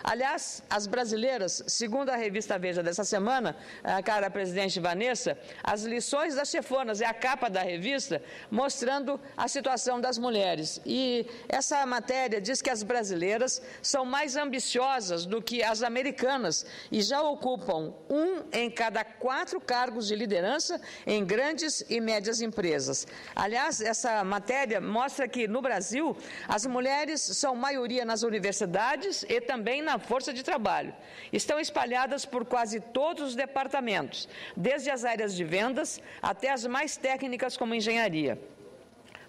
Aliás, as brasileiras, segundo a revista Veja dessa semana, cara presidente Vanessa, as lições das chefonas é a capa da revista mostrando a situação das mulheres. E essa matéria diz que as brasileiras são mais ambiciosas do que as americanas e já ocupam 1 em cada 4 cargos de liderança em grandes e médias empresas. Aliás, essa matéria mostra que no Brasil as mulheres são maioria nas universidades e também na força de trabalho. Estão espalhadas por quase todos os departamentos, desde as áreas de vendas até as mais técnicas como engenharia.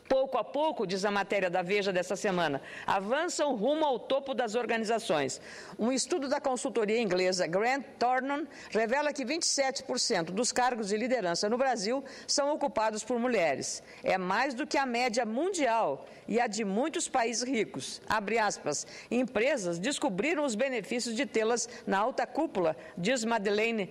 Pouco a pouco, diz a matéria da Veja dessa semana, avançam rumo ao topo das organizações. Um estudo da consultoria inglesa Grant Thornton revela que 27% dos cargos de liderança no Brasil são ocupados por mulheres. É mais do que a média mundial e a de muitos países ricos. Abre aspas, empresas descobriram os benefícios de tê-las na alta cúpula, diz Madeleine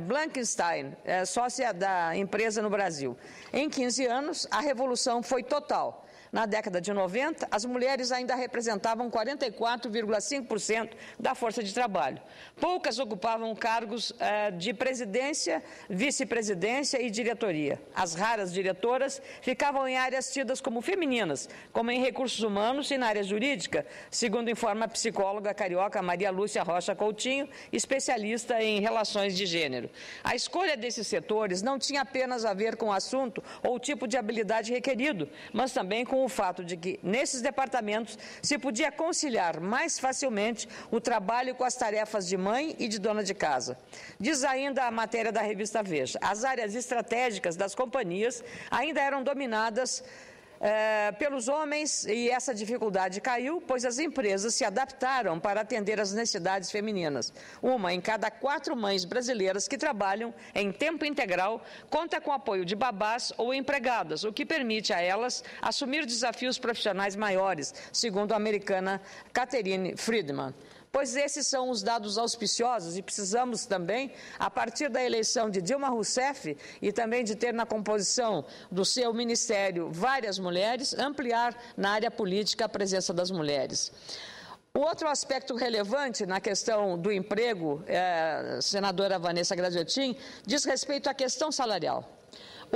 Blankenstein, sócia da empresa no Brasil. Em 15 anos, a revolução foi total. Na década de 90, as mulheres ainda representavam 44,5% da força de trabalho. Poucas ocupavam cargos de presidência, vice-presidência e diretoria. As raras diretoras ficavam em áreas tidas como femininas, como em recursos humanos e na área jurídica, segundo informa a psicóloga carioca Maria Lúcia Rocha Coutinho, especialista em relações de gênero. A escolha desses setores não tinha apenas a ver com o assunto ou o tipo de habilidade requerido, mas também com o fato de que, nesses departamentos, se podia conciliar mais facilmente o trabalho com as tarefas de mãe e de dona de casa. Diz ainda a matéria da revista Veja, as áreas estratégicas das companhias ainda eram dominadas pelos homens e essa dificuldade caiu, pois as empresas se adaptaram para atender às necessidades femininas. 1 em cada 4 mães brasileiras que trabalham em tempo integral conta com apoio de babás ou empregadas, o que permite a elas assumir desafios profissionais maiores, segundo a americana Catherine Friedman. Pois esses são os dados auspiciosos e precisamos também, a partir da eleição de Dilma Rousseff e também de ter na composição do seu ministério várias mulheres, ampliar na área política a presença das mulheres. O outro aspecto relevante na questão do emprego, senadora Vanessa Graziotin, diz respeito à questão salarial.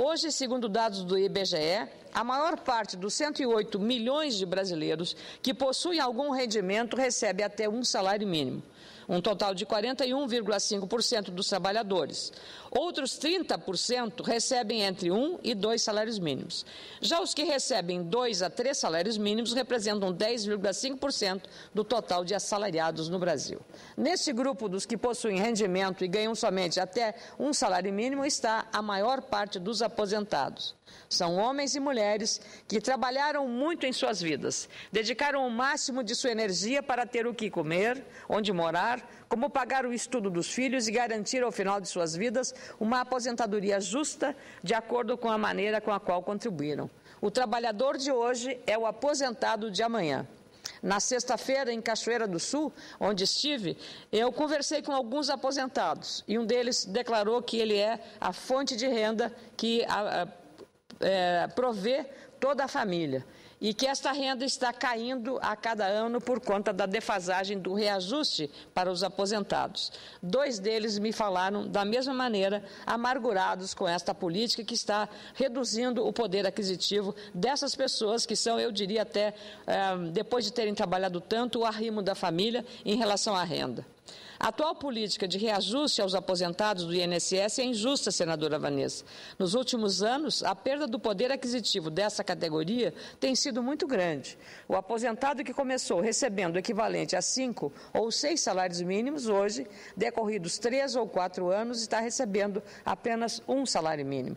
Hoje, segundo dados do IBGE, a maior parte dos 108 milhões de brasileiros que possuem algum rendimento recebe até um salário mínimo, um total de 41,5% dos trabalhadores. Outros 30% recebem entre 1 e 2 salários mínimos. Já os que recebem 2 a 3 salários mínimos representam 10,5% do total de assalariados no Brasil. Nesse grupo dos que possuem rendimento e ganham somente até um salário mínimo está a maior parte dos aposentados. São homens e mulheres que trabalharam muito em suas vidas, dedicaram o máximo de sua energia para ter o que comer, onde morar, como pagar o estudo dos filhos e garantir ao final de suas vidas uma aposentadoria justa de acordo com a maneira com a qual contribuíram. O trabalhador de hoje é o aposentado de amanhã. Na sexta-feira, em Cachoeira do Sul, onde estive, eu conversei com alguns aposentados e um deles declarou que ele é a fonte de renda que provê toda a família e que esta renda está caindo a cada ano por conta da defasagem do reajuste para os aposentados. 2 deles me falaram da mesma maneira, amargurados com esta política que está reduzindo o poder aquisitivo dessas pessoas que são, eu diria até, depois de terem trabalhado tanto, o arrimo da família em relação à renda. A atual política de reajuste aos aposentados do INSS é injusta, senadora Vanessa. Nos últimos anos, a perda do poder aquisitivo dessa categoria tem sido muito grande. O aposentado que começou recebendo o equivalente a 5 ou 6 salários mínimos, hoje, decorridos 3 ou 4 anos, está recebendo apenas um salário mínimo.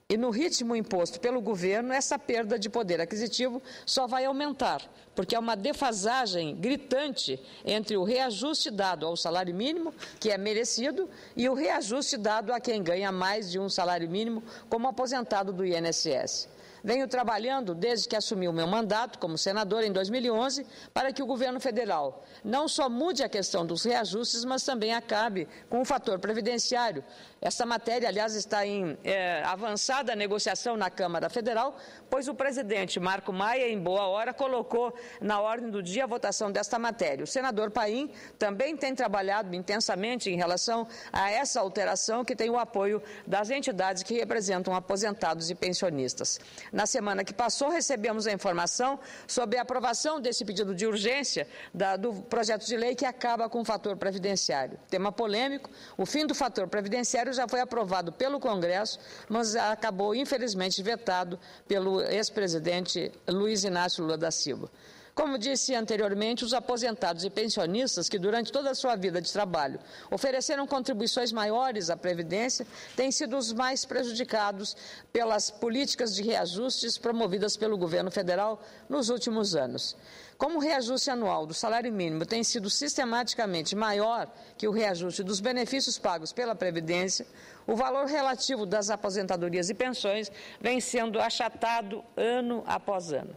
E no ritmo imposto pelo governo, essa perda de poder aquisitivo só vai aumentar, porque há uma defasagem gritante entre o reajuste dado ao salário mínimo, que é merecido, e o reajuste dado a quem ganha mais de um salário mínimo, como aposentado do INSS. Venho trabalhando desde que assumi o meu mandato como senador em 2011 para que o governo federal não só mude a questão dos reajustes, mas também acabe com o fator previdenciário. Essa matéria, aliás, está em avançada negociação na Câmara Federal, pois o presidente Marco Maia, em boa hora, colocou na ordem do dia a votação desta matéria. O senador Paim também tem trabalhado intensamente em relação a essa alteração, que tem o apoio das entidades que representam aposentados e pensionistas. Na semana que passou, recebemos a informação sobre a aprovação desse pedido de urgência do projeto de lei que acaba com o fator previdenciário. Tema polêmico, o fim do fator previdenciário já foi aprovado pelo Congresso, mas acabou, infelizmente, vetado pelo ex-presidente Luiz Inácio Lula da Silva. Como disse anteriormente, os aposentados e pensionistas que durante toda a sua vida de trabalho ofereceram contribuições maiores à Previdência têm sido os mais prejudicados pelas políticas de reajustes promovidas pelo governo federal nos últimos anos. Como o reajuste anual do salário mínimo tem sido sistematicamente maior que o reajuste dos benefícios pagos pela Previdência, o valor relativo das aposentadorias e pensões vem sendo achatado ano após ano.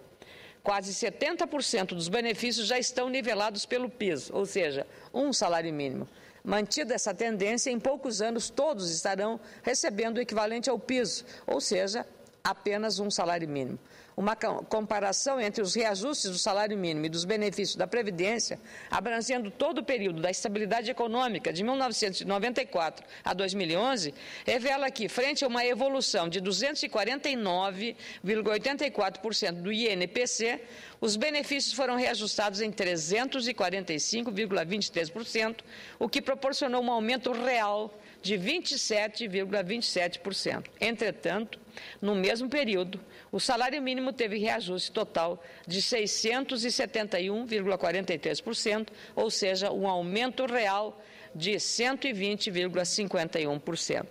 Quase 70% dos benefícios já estão nivelados pelo piso, ou seja, um salário mínimo. Mantida essa tendência, em poucos anos todos estarão recebendo o equivalente ao piso, ou seja, apenas um salário mínimo. Uma comparação entre os reajustes do salário mínimo e dos benefícios da Previdência, abrangendo todo o período da estabilidade econômica de 1994 a 2011, revela que, frente a uma evolução de 249,84% do INPC, os benefícios foram reajustados em 345,23%, o que proporcionou um aumento real de 27,27%. Entretanto, no mesmo período, o salário mínimo teve reajuste total de 671,43%, ou seja, um aumento real de 120,51%.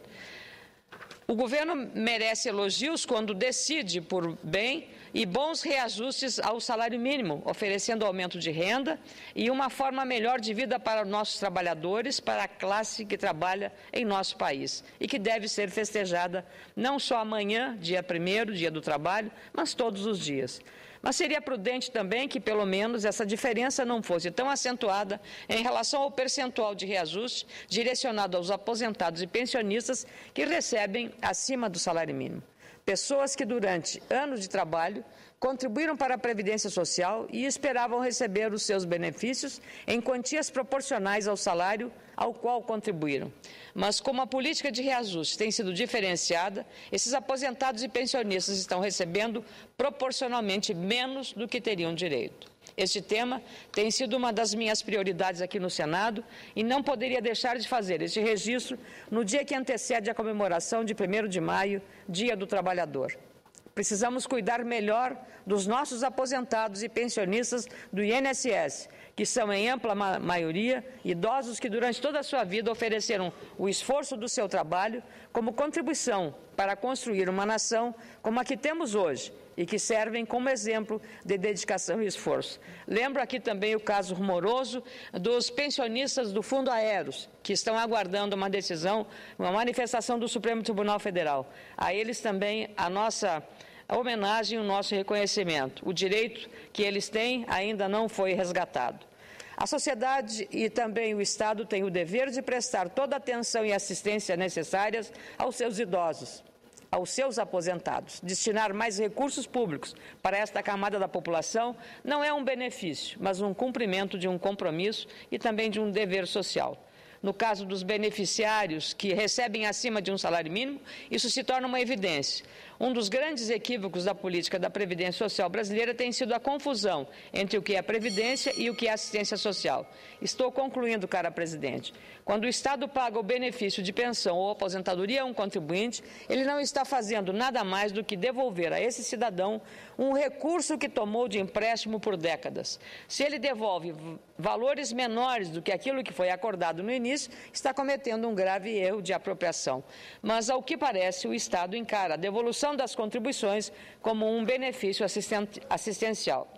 O governo merece elogios quando decide por bem e bons reajustes ao salário mínimo, oferecendo aumento de renda e uma forma melhor de vida para nossos trabalhadores, para a classe que trabalha em nosso país e que deve ser festejada não só amanhã, dia 1º, dia do trabalho, mas todos os dias. Mas seria prudente também que, pelo menos, essa diferença não fosse tão acentuada em relação ao percentual de reajuste direcionado aos aposentados e pensionistas que recebem acima do salário mínimo. Pessoas que, durante anos de trabalho, contribuíram para a Previdência Social e esperavam receber os seus benefícios em quantias proporcionais ao salário ao qual contribuíram. Mas, como a política de reajuste tem sido diferenciada, esses aposentados e pensionistas estão recebendo proporcionalmente menos do que teriam direito. Este tema tem sido uma das minhas prioridades aqui no Senado e não poderia deixar de fazer este registro no dia que antecede a comemoração de 1º de maio, Dia do Trabalhador. Precisamos cuidar melhor dos nossos aposentados e pensionistas do INSS, que são, em ampla maioria, idosos que durante toda a sua vida ofereceram o esforço do seu trabalho como contribuição para construir uma nação como a que temos hoje e que servem como exemplo de dedicação e esforço. Lembro aqui também o caso rumoroso dos pensionistas do Fundo Aeros, que estão aguardando uma decisão, uma manifestação do Supremo Tribunal Federal. A eles também a nossa homenagem e o nosso reconhecimento. O direito que eles têm ainda não foi resgatado. A sociedade e também o Estado têm o dever de prestar toda a atenção e assistência necessárias aos seus idosos, aos seus aposentados. Destinar mais recursos públicos para esta camada da população não é um benefício, mas um cumprimento de um compromisso e também de um dever social. No caso dos beneficiários que recebem acima de um salário mínimo, isso se torna uma evidência. Um dos grandes equívocos da política da Previdência Social brasileira tem sido a confusão entre o que é Previdência e o que é assistência social. Estou concluindo, cara presidente. Quando o Estado paga o benefício de pensão ou aposentadoria a um contribuinte, ele não está fazendo nada mais do que devolver a esse cidadão um recurso que tomou de empréstimo por décadas. Se ele devolve valores menores do que aquilo que foi acordado no início, está cometendo um grave erro de apropriação. Mas, ao que parece, o Estado encara a devolução das contribuições como um benefício assistencial.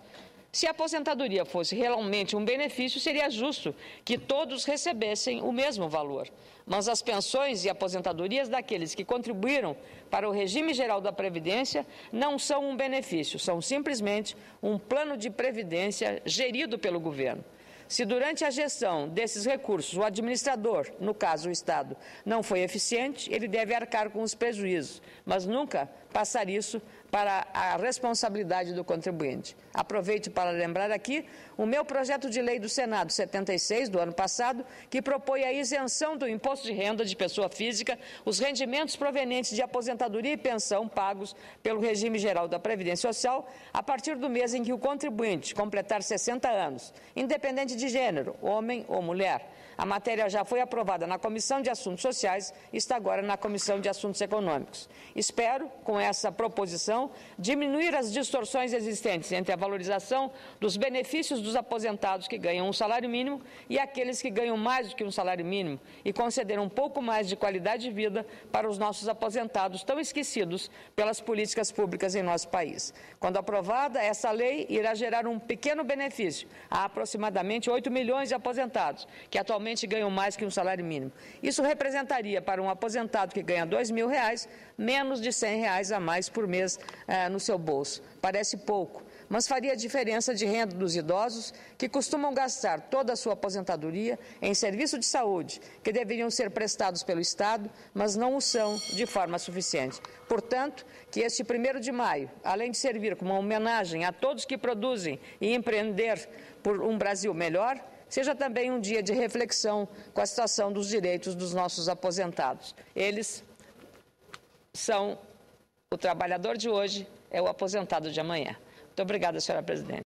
Se a aposentadoria fosse realmente um benefício, seria justo que todos recebessem o mesmo valor. Mas as pensões e aposentadorias daqueles que contribuíram para o regime geral da Previdência não são um benefício, são simplesmente um plano de previdência gerido pelo governo. Se durante a gestão desses recursos o administrador, no caso o Estado, não foi eficiente, ele deve arcar com os prejuízos, mas nunca passar isso para a responsabilidade do contribuinte. Aproveito para lembrar aqui o meu projeto de lei do Senado 76 do ano passado, que propõe a isenção do imposto de renda de pessoa física, os rendimentos provenientes de aposentadoria e pensão pagos pelo regime geral da Previdência Social a partir do mês em que o contribuinte completar 60 anos, independente de gênero, homem ou mulher. A matéria já foi aprovada na Comissão de Assuntos Sociais e está agora na Comissão de Assuntos Econômicos. Espero, com essa proposição, diminuir as distorções existentes entre a valorização dos benefícios dos aposentados que ganham um salário mínimo e aqueles que ganham mais do que um salário mínimo e conceder um pouco mais de qualidade de vida para os nossos aposentados tão esquecidos pelas políticas públicas em nosso país. Quando aprovada, essa lei irá gerar um pequeno benefício a aproximadamente 8 milhões de aposentados, que atualmente ganham mais que um salário mínimo. Isso representaria para um aposentado que ganha R$2.000, menos de R$100 a mais por mês no seu bolso. Parece pouco, mas faria diferença de renda dos idosos que costumam gastar toda a sua aposentadoria em serviço de saúde, que deveriam ser prestados pelo Estado, mas não o são de forma suficiente. Portanto, que este 1º de maio, além de servir como uma homenagem a todos que produzem e empreender por um Brasil melhor, seja também um dia de reflexão com a situação dos direitos dos nossos aposentados. Eles são o trabalhador de hoje, é o aposentado de amanhã. Muito obrigada, senhora presidente.